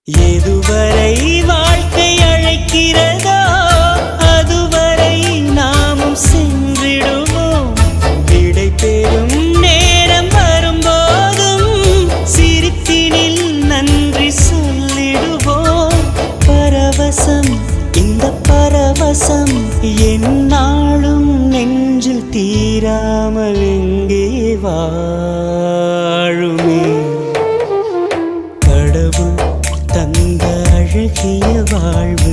எதுவரை வாழ்க்கை அழைக்கிறதோ அதுவரை நாமும் சென்றிடுவோம். விடை பெறும் நேரம் வரும்போதும் சிரிப்பினில் நன்றி சொல்லிடுவோம். பரவசம், இந்த பரவசம் எந்நாளும் நெஞ்சில் தீராமல் எங்கே வாழுமே. கடவுள் தந்த அழகிய வாழ்வு